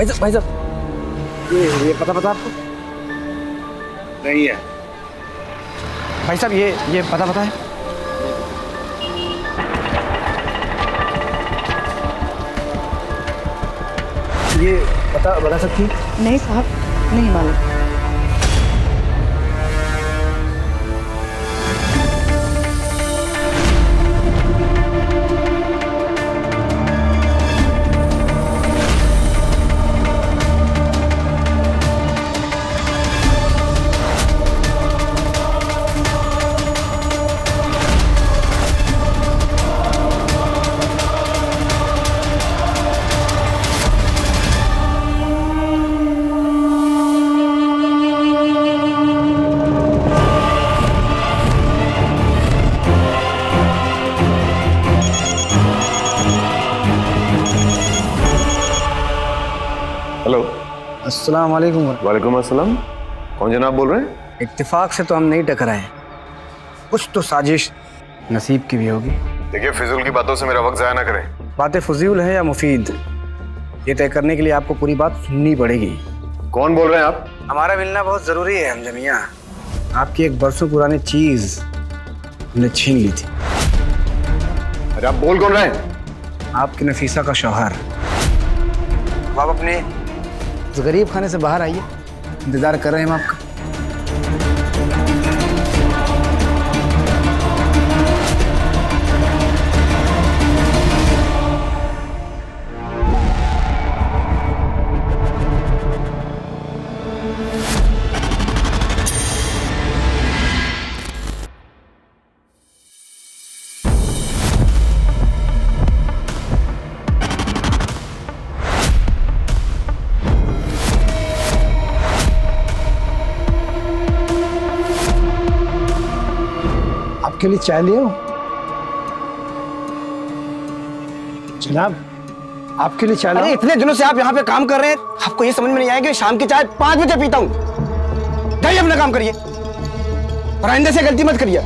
भाई साहब ये पता आपको? नहीं है भाई साहब ये पता है? ये बता सकती? नहीं साहब, नहीं मालूम। हेलो। अस्सलाम वालेकुम। वालेकुम अस्सलाम। कौन जनाब बोल रहे हैं? इत्तेफाक से तो हम नहीं टकराए, कुछ तो साजिश नसीब की भी होगी। देखिए, फिजूल की बातों से मेरा वक्त जाया ना करें। बातें फजूल है या मुफीद, ये तय करने के लिए आपको पूरी बात सुननी पड़ेगी। कौन बोल रहे हैं आप? हमारा मिलना बहुत जरूरी है हमजा मियां। आपकी एक बरसों पुरानी चीज हमने छीन ली थी। अरे आप बोल कौन रहे हैं? आपकी नफीसा का शौहर। आप अपने इस गरीब खाने से बाहर आइए, इंतजार कर रहे हैं हम आपका। आपके लिए चाय ले आओ? जनाब, आपके लिए चाय। अरे इतने दिनों से आप यहाँ पे काम कर रहे हैं, आपको ये समझ में नहीं आया कि शाम की चाय 5 बजे पीता हूँ। जाइए अपना काम करिए और आइंदा से गलती मत करिए।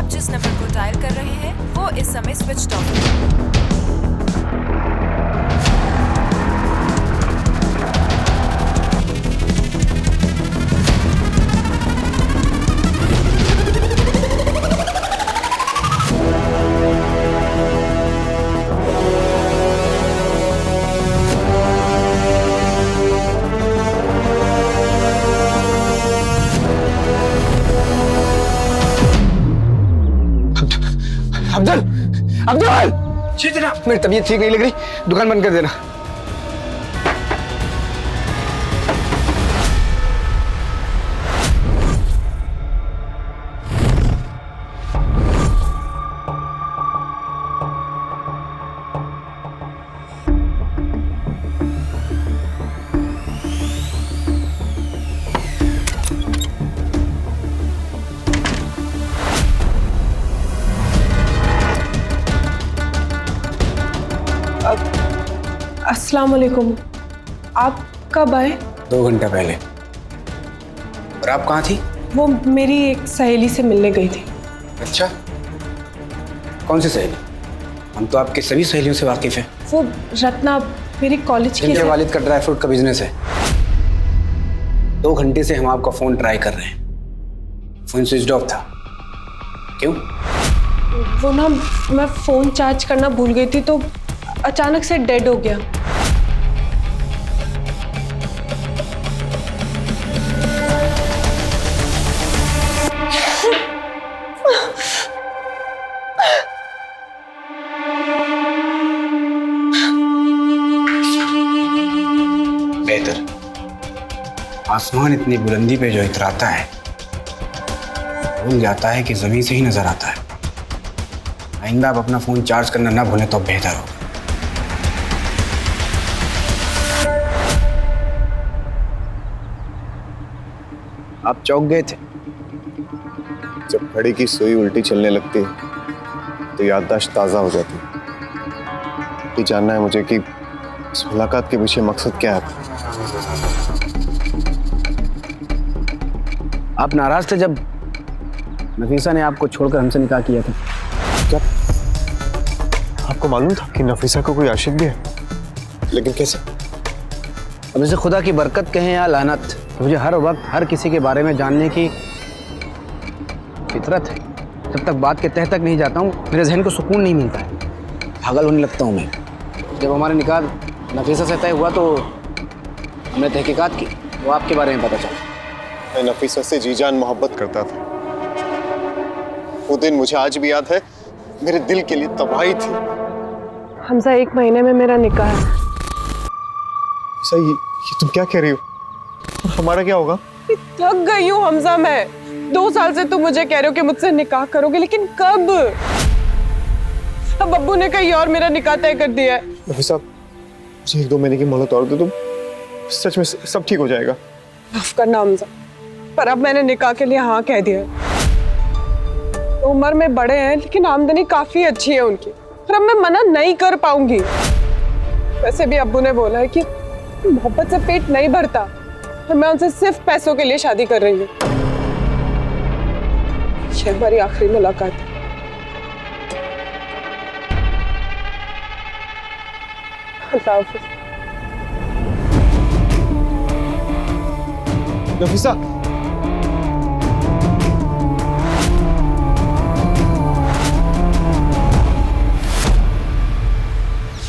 जिस नंबर को डायल कर रहे हैं वो इस समय स्विच ऑफ है। अब्दुल, अब्दुल! जी जनाब। मेरी तबीयत ठीक नहीं लग रही, दुकान बंद कर देना। अस्सलाम वालेकुम। आप कब आए? 2 घंटा पहले। और आप कहाँ थी? वो मेरी एक सहेली से मिलने गई थी। अच्छा, कौन सी सहेली? हम तो आपके सभी सहेलियों से वाकिफ हैं। वो रत्ना मेरी कॉलेज की जिनके वालिद का ड्राई फ्रूट का बिजनेस है। 2 घंटे से हम आपका फोन ट्राई कर रहे हैं, फोन स्विच ऑफ था। क्यों? वो ना, मैं फोन चार्ज करना भूल गई थी तो अचानक से डेड हो गया। बेहतर। आसमान इतनी बुलंदी पे जो इतराता है, भूल जाता है कि जमीन से ही नजर आता है। आइंदा आप अपना फोन चार्ज करना ना भूलें तो बेहतर हो। आप चौंक गए थे। जब घड़ी की सुई उल्टी चलने लगती है तो याददाश्त ताज़ा हो जाती है। ये जानना है मुझे कि इस मुलाकात के पीछे मकसद क्या है। आप नाराज थे जब नफीसा ने आपको छोड़कर हमसे निकाह किया था। क्या आपको मालूम था कि नफीसा को कोई आशिक भी है? लेकिन कैसे? अब इसे खुदा की बरकत कहें या लानत, मुझे हर वक्त हर किसी के बारे में जानने की फितरत है। जब तक बात के तह तक नहीं जाता हूँ मेरे जहन को सुकून नहीं मिलता है, पागल होने लगता हूँ मैं। जब हमारा निकाह नफीसा से तय हुआ तो हमने तहकीकात की, वो आपके बारे में पता चला। मैं नफीसा से जी जान मोहब्बत करता था। वो दिन मुझे आज भी याद है, मेरे दिल के लिए तबाही थी। हमजा 1 महीने में मेरा निकाह है। सही, ये तुम क्या कह रही हो? और हमारा क्या होगा? थक गई हूँ हमजा मैं। 2 साल से तुम मुझे कह रहे हो कि मुझसे निकाह करोगे, लेकिन कब? अब अब्बू ने कहीं और मेरा निकाह तय कर दिया है। नफीसा, मुझे 1-2 महीने की मोहलत और दे दो, सच में सब ठीक हो जाएगा। माफ करना हमजा, पर अब मैंने निकाह के लिए हाँ कह दिया है। उम्र में बड़े हैं लेकिन आमदनी काफी अच्छी है उनकी, और अब मैं मना नहीं कर पाऊंगी। वैसे भी अब्बू ने बोला है कि मोहब्बत से पेट नहीं भरता, और मैं उनसे सिर्फ पैसों के लिए शादी कर रही हूँ। ये हमारी आखिरी मुलाकात है। अल्लाह हाफ़िज़। नफीसा,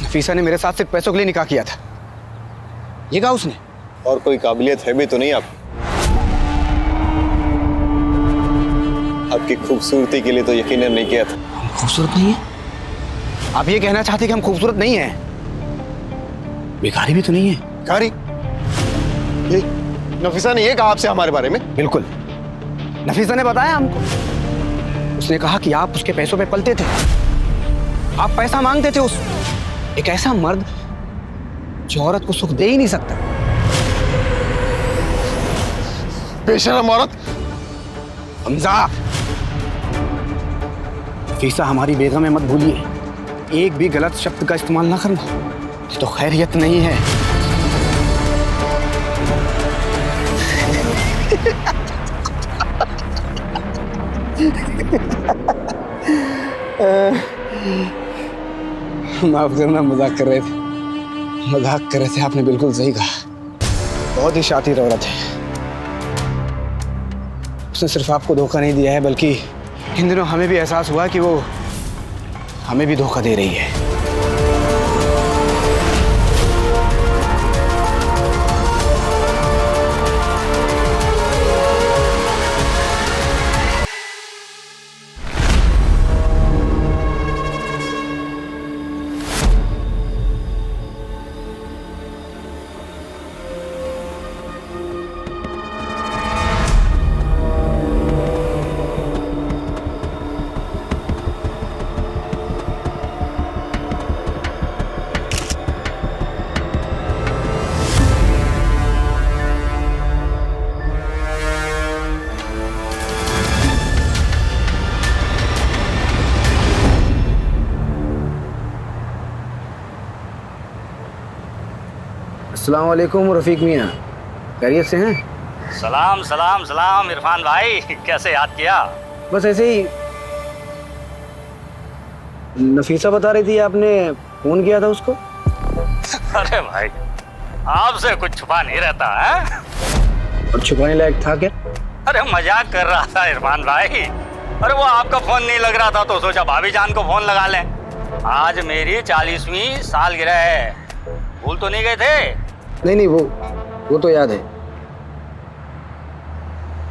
नफीसा ने मेरे साथ सिर्फ पैसों के लिए निकाह किया था, ये कहा उसने। और कोई काबिलियत है भी तो नहीं आप? आपकी खूबसूरती के लिए तो यकीनन नहीं किया था। हम खूबसूरत नहीं है? आप ये कहना चाहते कि हम खूबसूरत नहीं हैं? बेकारी भी तो नहीं है। कारी? ये नफीसा ने ये कहा आपसे हमारे बारे में? बिल्कुल, नफीसा ने बताया हमको। उसने कहा कि आप उसके पैसों पे पलते थे, आप पैसा मांगते थे। उस एक ऐसा मर्द जो औरत को सुख दे ही नहीं सकता। बेशरम औरत। हमजा, नफीसा हमारी बेगम है, मत भूलिए। एक भी गलत शब्द का इस्तेमाल ना करना, ये तो खैरियत नहीं है। माफ करना, मजाक कर रहे थे। मजाक कर रहे थे, आपने बिल्कुल सही कहा। बहुत ही शातिर औरत है। उसने सिर्फ आपको धोखा नहीं दिया है, बल्कि इन दिनों हमें भी एहसास हुआ कि वो हमें भी धोखा दे रही है। अस्सलाम वालेकुम रफ़ीक मियाँ, खैरियत से हैं? सलाम सलाम सलाम इरफान भाई, कैसे याद किया? बस ऐसे ही। नफीसा बता रही थी आपने फ़ोन किया था उसको। अरे भाई, आपसे कुछ छुपा नहीं रहता है? और छुपाने लायक था क्या? अरे मजाक कर रहा था इरफान भाई। अरे वो आपका फोन नहीं लग रहा था तो सोचा भाभी जान को फोन लगा लें। आज मेरी 40वीं सालगिरह है, भूल तो नहीं गए थे? नहीं, वो तो याद है।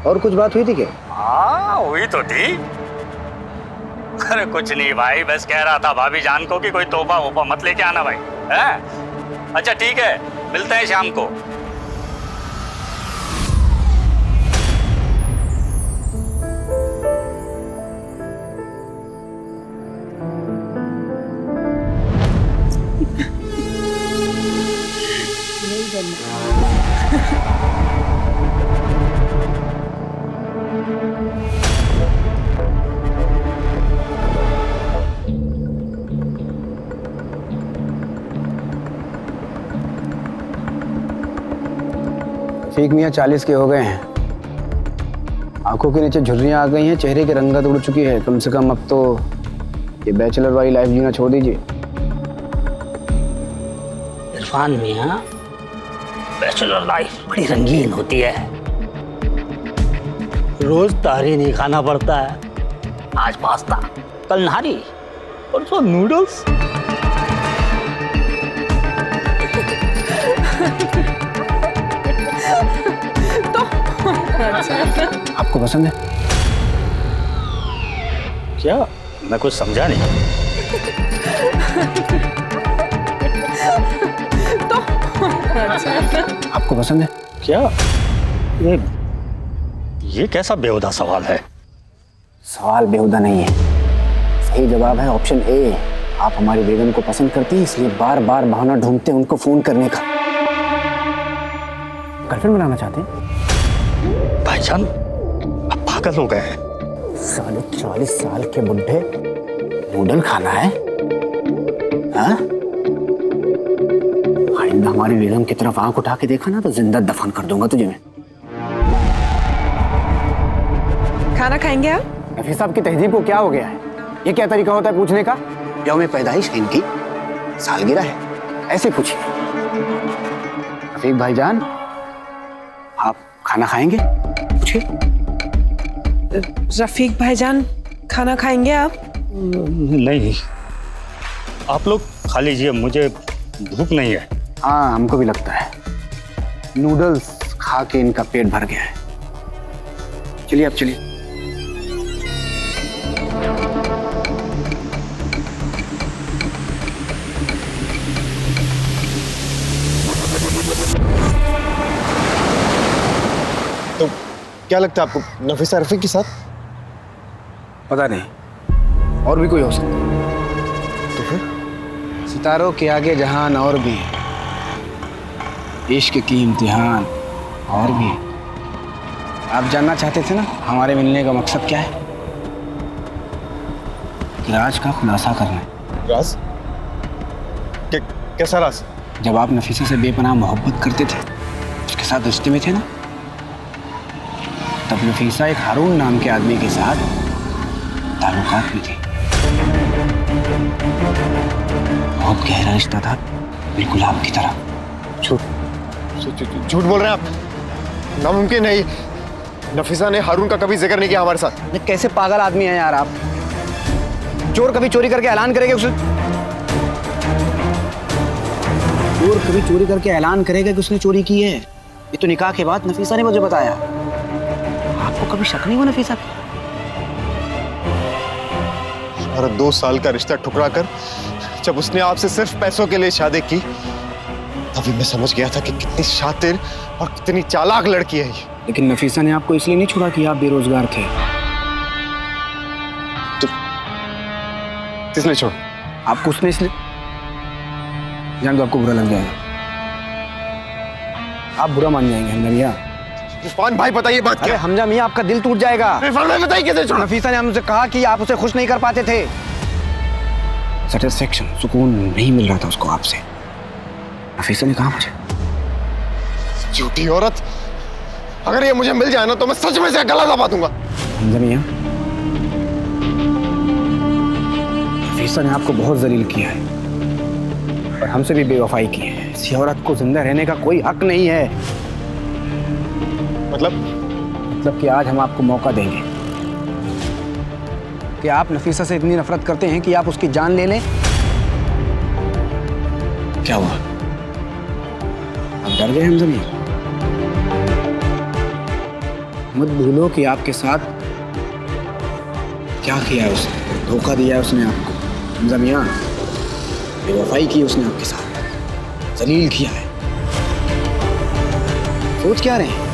और कुछ बात हुई थी क्या? हाँ हुई तो थी। अरे कुछ नहीं भाई, बस कह रहा था भाभी जान को कि कोई तोहफा वोफा मत लेके आना भाई, है? अच्छा ठीक है, मिलते हैं शाम को। रफीक मियाँ 40 के हो गए हैं। आंखों के नीचे झुर्रियाँ आ गई हैं, चेहरे की रंगत उड़ चुकी है। कम से कम अब तो ये बैचलर वाली लाइफ जीना छोड़ दीजिए। इरफान मियाँ, बैचलर लाइफ बड़ी रंगीन होती है। रोज तारी नहीं खाना पड़ता है। आज पास्ता, कल नारी, परसों नूडल्स। आपको पसंद है? क्या? मैं कुछ समझा नहीं। आपको पसंद है? क्या? ये कैसा बेहुदा सवाल है? सवाल बेहुदा नहीं है, सही जवाब है ऑप्शन ए। आप हमारी बेगम को पसंद करती हैं, इसलिए बार बार बहाना ढूंढते हैं उनको फोन करने का। गर्लफ्रेंड बनाना चाहते हैं? भाईजान, अब पागल हो गए हैं। साले 40 साल के बुढ़े नूडल खाना है? हाँ? आइंदा हमारी बेगम की तरफ आंख उठा के देखा ना तो जिंदा दफन कर दूंगा तुझे मैं। खाना खाएंगे आप? रफी साहब की तहजीब को क्या हो गया है? ये क्या तरीका होता है पूछने का? यौम पैदाइश है इनकी, सालगिरह है, ऐसे पूछिए। रफीक भाईजान, आप खाना खाएंगे? पूछिए। रफीक भाईजान, खाना खाएंगे आप? नहीं, आप लोग खा लीजिए, मुझे भूख नहीं है। हाँ, हमको भी लगता है। नूडल्स खा के इनका पेट भर गया है। चलिए अब चलिए। तो क्या लगता है आपको, नफीसा रफीक के साथ? पता नहीं, और भी कोई हो सकता है। तो फिर? सितारों के आगे जहान और भी है, इश्क की इम्तिहान और भी है। आप जानना चाहते थे ना हमारे मिलने का मकसद क्या है? कि राज का खुलासा करना है। राज? कैसा राज? जब आप नफीसा से बेपनाह मोहब्बत करते थे, उसके साथ रिश्ते में थे ना, तब नफीसा एक हारून नाम के आदमी के साथ ताल्लुकात में थी। बहुत गहरा रिश्ता था, बिल्कुल आपकी तरह। झूठ बोल रहे हैं आप। नामुमकिन है, नफीसा ने हारून का कभी जिक्र नहीं किया हमारे साथ। ये कैसे पागल आदमी हैं यार आप? चोर कभी चोरी करके ऐलान करेगा उसे? चोर कभी चोरी करके ऐलान करेगा कि उसने चोरी की है? ये तो निकाह के बाद नफीसा ने मुझे बताया। आपको कभी शक नहीं हुआ नफीसा पे? हमारा 2 साल का रिश्ता ठुकरा कर जब उसने आपसे सिर्फ पैसों के लिए शादी की, तभी मैं समझ गया था कि कितनी शातिर और कितनी चालाक लड़की है ये। लेकिन नफीसा ने आपको इसलिए नहीं छोड़ा कि आप बेरोजगार थे। तो किसने छोड़ा? आपको उसने इसलिए जान दो, आपको बुरा लग जाएगा। आप बुरा मान जाएंगे हमजा मियां। इरफान भाई बताइए बात क्या है? हमजा मियां, आपका दिल टूट जाएगा। इरफान भाई बताइए कैसे छोड़ा? नफीसा ने हमसे कहा कि आप उसे खुश नहीं कर पाते थे। सैटिस्फैक्शन, सुकून नहीं मिल रहा था उसको आपसे। नफीसा ने कहा मुझे। झूठी औरत, अगर ये मुझे मिल जाए ना तो मैं सच में से गला दबा दूंगा। हमजा मियां, नफीसा ने आपको बहुत जलील किया है और हमसे भी बेवफाई की है। इस औरत को जिंदा रहने का कोई हक नहीं है। मतलब कि आज हम आपको मौका देंगे कि आप नफीसा से इतनी नफरत करते हैं कि आप उसकी जान ले लें। क्या हुआ? आप डर गए हमजा मियां? मत भूलो कि आपके साथ क्या किया है उसने। धोखा दिया है उसने आपको हमजा मियां। बेवफाई की उसने आपके साथ, जलील किया है। सोच क्या रहे हैं?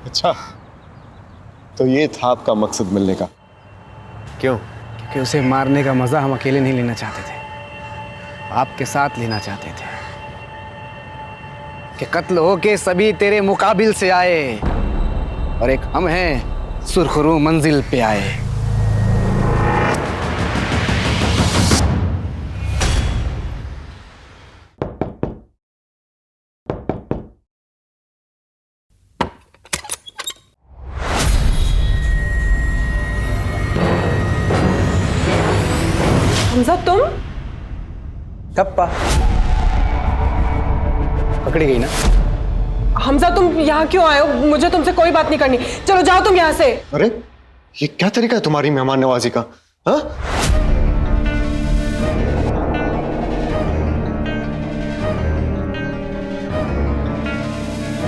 अच्छा, तो ये था आपका मकसद मिलने का? क्यों? क्योंकि उसे मारने का मजा हम अकेले नहीं लेना चाहते थे। आपके साथ लेना चाहते थे कि कत्ल होके सभी तेरे मुकाबिल से आए और एक हम हैं सुरखरू मंजिल पे आए। हमजा तुम टप्पा पकड़ी गई ना। हमजा तुम यहाँ क्यों आए हो? मुझे तुमसे कोई बात नहीं करनी, चलो जाओ तुम यहाँ से। अरे ये क्या तरीका है तुम्हारी मेहमान नवाजी का? हाँ?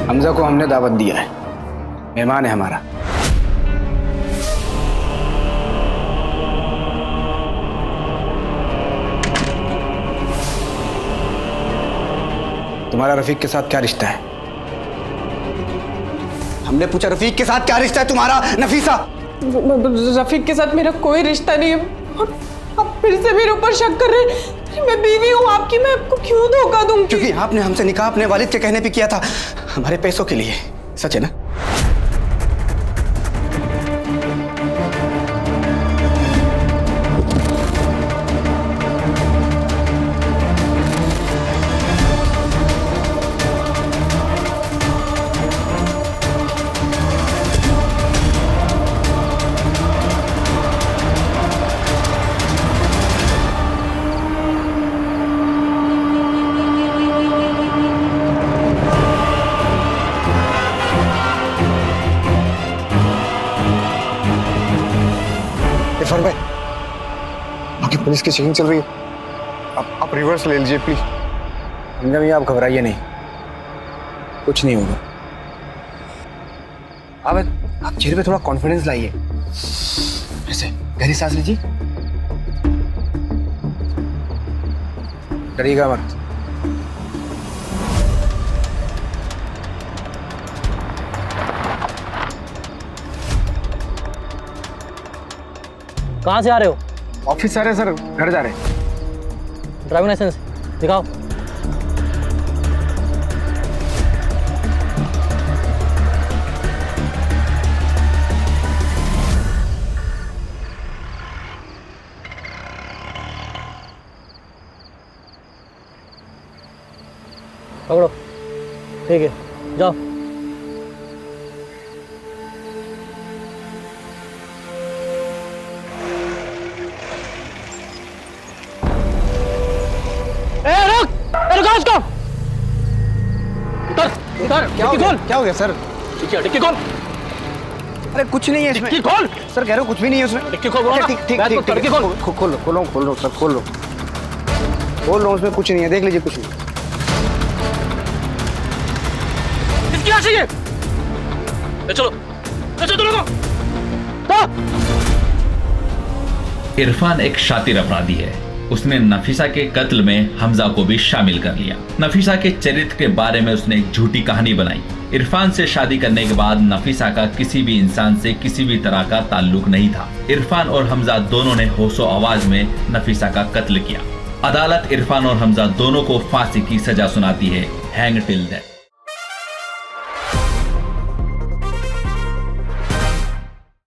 हमजा को हमने दावत दिया है, मेहमान है हमारा। तुम्हारा रफीक के साथ क्या रिश्ता है? हमने पूछा रफीक के साथ क्या रिश्ता है तुम्हारा नफीसा? रफीक के साथ मेरा कोई रिश्ता नहीं है। आप फिर से मेरे ऊपर शक कर रहे हैं। मैं बीवी हूँ आपकी, मैं आपको क्यों धोखा दूंगी? क्योंकि आपने हमसे निकाह अपने वालिद के कहने पे किया था, हमारे पैसों के लिए। सच है ना? इरफान भाई, आगे पुलिस की चेकिंग चल रही है, आप रिवर्स ले लीजिए प्लीज। हमजा भैया आप घबराइए नहीं, कुछ नहीं होगा। आप चेहरे पे थोड़ा कॉन्फिडेंस लाइए, ऐसे गहरी सांस लीजिए, डरिएगा मत। कहाँ से आ रहे हो? ऑफिस आ रहे हैं सर, घर जा रहे हैं। ड्राइविंग लाइसेंस दिखाओ। पकड़ो, ठीक है, जाओ। क्या हो गया सर? डिक्की खोल। अरे कुछ नहीं है इसमें। डिक्की खोल। सर कह रहे हो कुछ भी नहीं है उसमें। डिक्की खोल बोलो ना। ठीक ठीक बैग को ठीक डिक्की खोल। खोल लो सर, खोल लो, उसमें कुछ नहीं है, देख लीजिए कुछ नहीं। किसकी लाश है ये? ले चलो लोगों। इरफान एक शातिर अपराधी है। उसने नफीसा के कत्ल में हमजा को भी शामिल कर लिया। नफीसा के चरित्र के बारे में उसने एक झूठी कहानी बनाई। इरफान से शादी करने के बाद नफीसा का किसी भी इंसान से किसी भी तरह का ताल्लुक नहीं था। इरफान और हमजा दोनों ने होशो आवाज में नफीसा का कत्ल किया। अदालत इरफान और हमजा दोनों को फांसी की सजा सुनाती है, हैंग टिल डेथ।